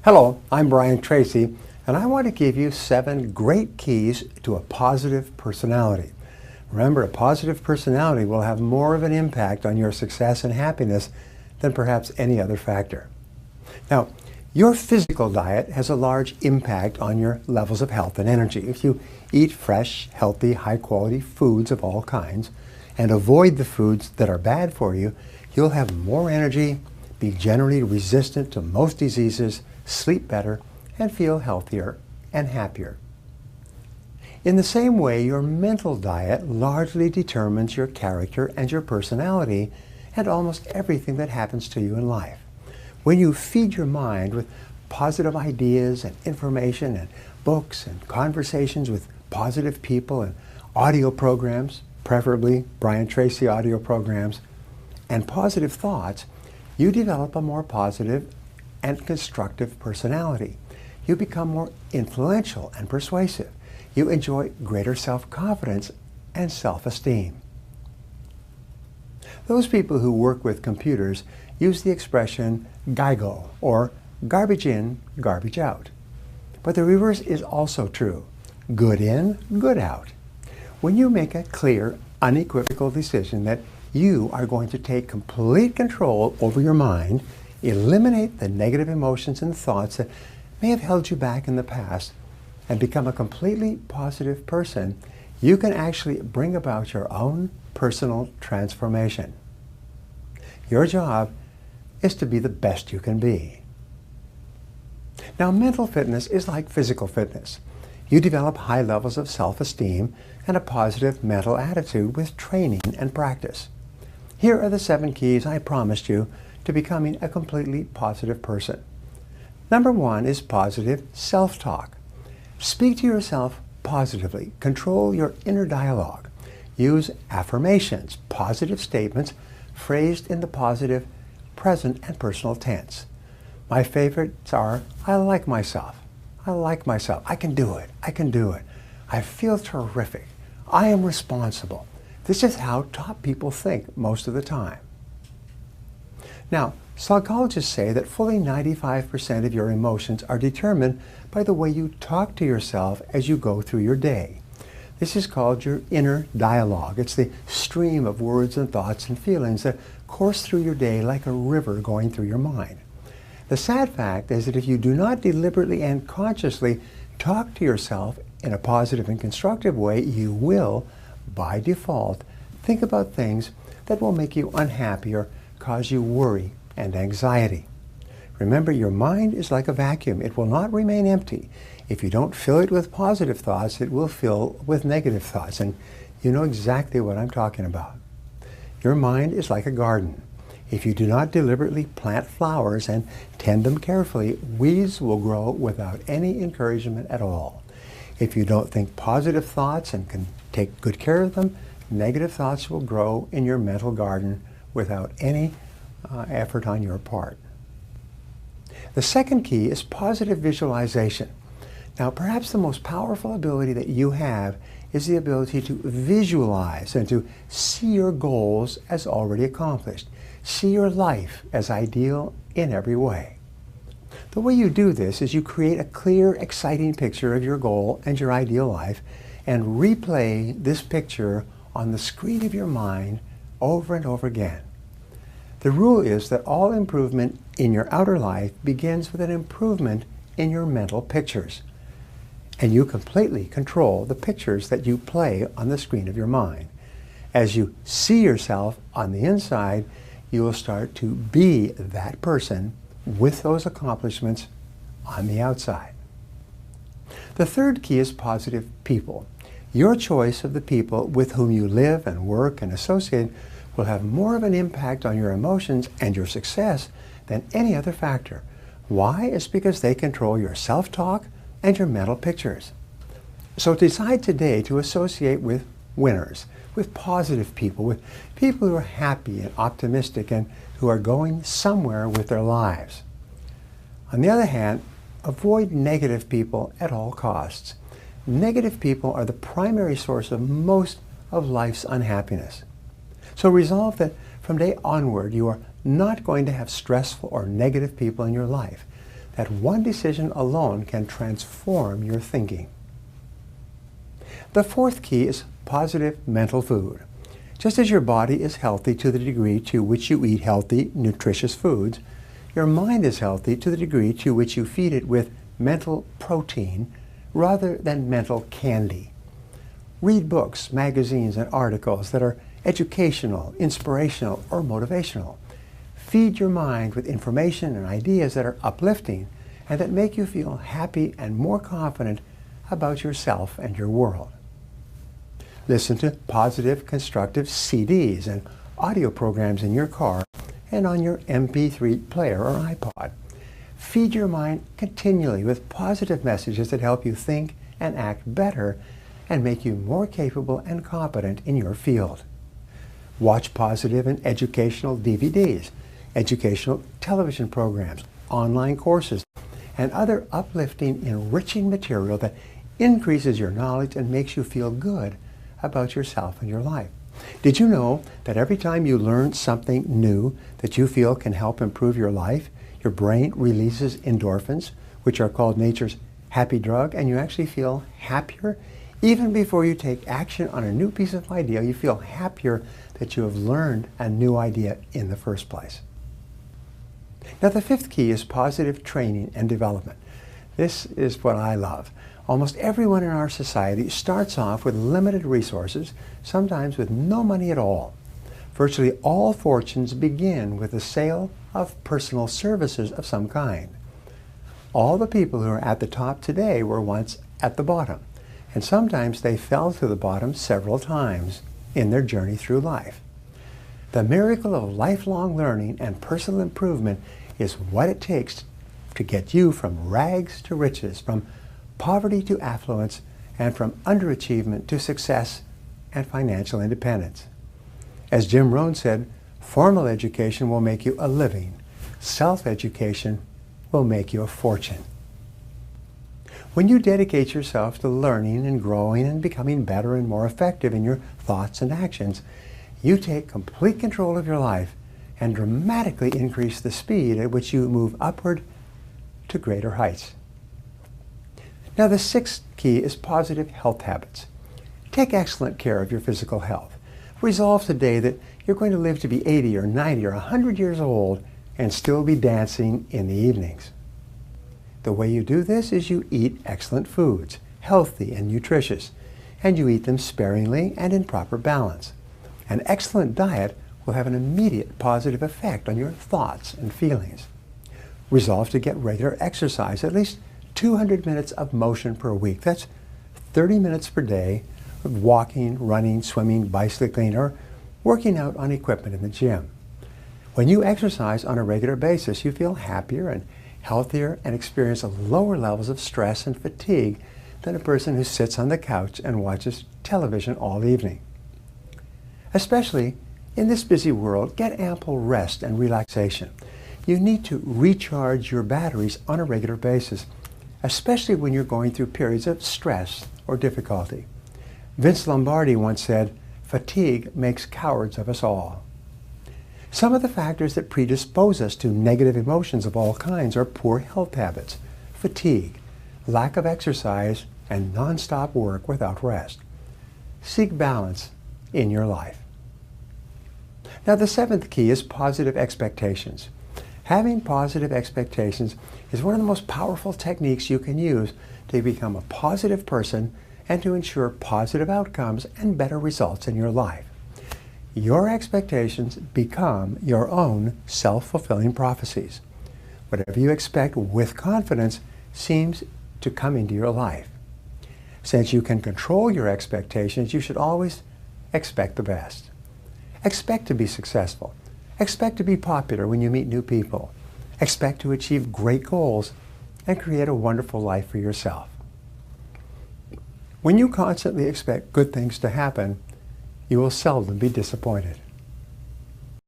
Hello, I'm Brian Tracy, and I want to give you 7 great keys to a positive personality. Remember, a positive personality will have more of an impact on your success and happiness than perhaps any other factor. Now, your physical diet has a large impact on your levels of health and energy. If you eat fresh, healthy, high-quality foods of all kinds and avoid the foods that are bad for you, you'll have more energy, be generally resistant to most diseases, sleep better, and feel healthier and happier. In the same way, your mental diet largely determines your character and your personality and almost everything that happens to you in life. When you feed your mind with positive ideas and information and books and conversations with positive people and audio programs, preferably Brian Tracy audio programs, and positive thoughts, you develop a more positive and constructive personality. You become more influential and persuasive. You enjoy greater self-confidence and self-esteem. Those people who work with computers use the expression GIGO, or garbage in, garbage out. But the reverse is also true. Good in, good out. When you make a clear, unequivocal decision that you are going to take complete control over your mind, eliminate the negative emotions and thoughts that may have held you back in the past, and become a completely positive person, you can actually bring about your own personal transformation. Your job is to be the best you can be. Now, mental fitness is like physical fitness. You develop high levels of self-esteem and a positive mental attitude with training and practice. Here are the 7 keys I promised you to becoming a completely positive person. Number 1 is positive self-talk. Speak to yourself positively. Control your inner dialogue. Use affirmations, positive statements phrased in the positive present and personal tense. My favorites are, I like myself. I like myself. I can do it. I can do it. I feel terrific. I am responsible. This is how top people think most of the time. Now, psychologists say that fully 95% of your emotions are determined by the way you talk to yourself as you go through your day. This is called your inner dialogue. It's the stream of words and thoughts and feelings that course through your day like a river going through your mind. The sad fact is that if you do not deliberately and consciously talk to yourself in a positive and constructive way, you will, by default, think about things that will make you unhappy or cause you worry and anxiety. Remember, your mind is like a vacuum. It will not remain empty. If you don't fill it with positive thoughts, it will fill with negative thoughts, and you know exactly what I'm talking about. Your mind is like a garden. If you do not deliberately plant flowers and tend them carefully, weeds will grow without any encouragement at all. If you don't think positive thoughts and can take good care of them, negative thoughts will grow in your mental garden without any effort on your part. The second key is positive visualization. Now, perhaps the most powerful ability that you have is the ability to visualize and to see your goals as already accomplished. See your life as ideal in every way. The way you do this is you create a clear, exciting picture of your goal and your ideal life and replay this picture on the screen of your mind over and over again. The rule is that all improvement in your outer life begins with an improvement in your mental pictures. And you completely control the pictures that you play on the screen of your mind. As you see yourself on the inside, you will start to be that person with those accomplishments on the outside. The third key is positive people. Your choice of the people with whom you live and work and associate will have more of an impact on your emotions and your success than any other factor. Why? It's because they control your self-talk and your mental pictures. So decide today to associate with winners, with positive people, with people who are happy and optimistic and who are going somewhere with their lives. On the other hand, avoid negative people at all costs. Negative people are the primary source of most of life's unhappiness. So resolve that from today onward you are not going to have stressful or negative people in your life. that one decision alone can transform your thinking. The fourth key is positive mental food. Just as your body is healthy to the degree to which you eat healthy, nutritious foods, your mind is healthy to the degree to which you feed it with mental protein rather than mental candy. Read books, magazines, and articles that are educational, inspirational, or motivational. Feed your mind with information and ideas that are uplifting and that make you feel happy and more confident about yourself and your world. Listen to positive, constructive CDs and audio programs in your car and on your MP3 player or iPod. Feed your mind continually with positive messages that help you think and act better and make you more capable and competent in your field. Watch positive and educational DVDs, educational television programs, online courses, and other uplifting, enriching material that increases your knowledge and makes you feel good about yourself and your life. Did you know that every time you learn something new that you feel can help improve your life, your brain releases endorphins, which are called nature's happy drug, and you actually feel happier? Even before you take action on a new piece of idea, you feel happier that you have learned a new idea in the first place. Now, the fifth key is positive training and development. This is what I love. Almost everyone in our society starts off with limited resources, sometimes with no money at all. Virtually all fortunes begin with the sale of personal services of some kind. All the people who are at the top today were once at the bottom, and sometimes they fell to the bottom several times in their journey through life. The miracle of lifelong learning and personal improvement is what it takes to get you from rags to riches, from poverty to affluence, and from underachievement to success and financial independence. As Jim Rohn said, formal education will make you a living. Self-education will make you a fortune. When you dedicate yourself to learning and growing and becoming better and more effective in your thoughts and actions, you take complete control of your life and dramatically increase the speed at which you move upward to greater heights. Now, the sixth key is positive health habits. Take excellent care of your physical health. Resolve today that you're going to live to be 80 or 90 or 100 years old and still be dancing in the evenings. The way you do this is you eat excellent foods, healthy and nutritious, and you eat them sparingly and in proper balance. An excellent diet will have an immediate positive effect on your thoughts and feelings. Resolve to get regular exercise, at least 200 minutes of motion per week. That's 30 minutes per day of walking, running, swimming, bicycling, or working out on equipment in the gym. When you exercise on a regular basis, you feel happier and healthier and experience lower levels of stress and fatigue than a person who sits on the couch and watches television all evening. Especially in this busy world, get ample rest and relaxation. You need to recharge your batteries on a regular basis, especially when you're going through periods of stress or difficulty. Vince Lombardi once said, "Fatigue makes cowards of us all." Some of the factors that predispose us to negative emotions of all kinds are poor health habits, fatigue, lack of exercise, and non-stop work without rest. Seek balance in your life. Now, the seventh key is positive expectations. Having positive expectations is one of the most powerful techniques you can use to become a positive person and to ensure positive outcomes and better results in your life. Your expectations become your own self-fulfilling prophecies. Whatever you expect with confidence seems to come into your life. Since you can control your expectations, you should always expect the best. Expect to be successful. Expect to be popular when you meet new people. Expect to achieve great goals and create a wonderful life for yourself. When you constantly expect good things to happen, you will seldom be disappointed.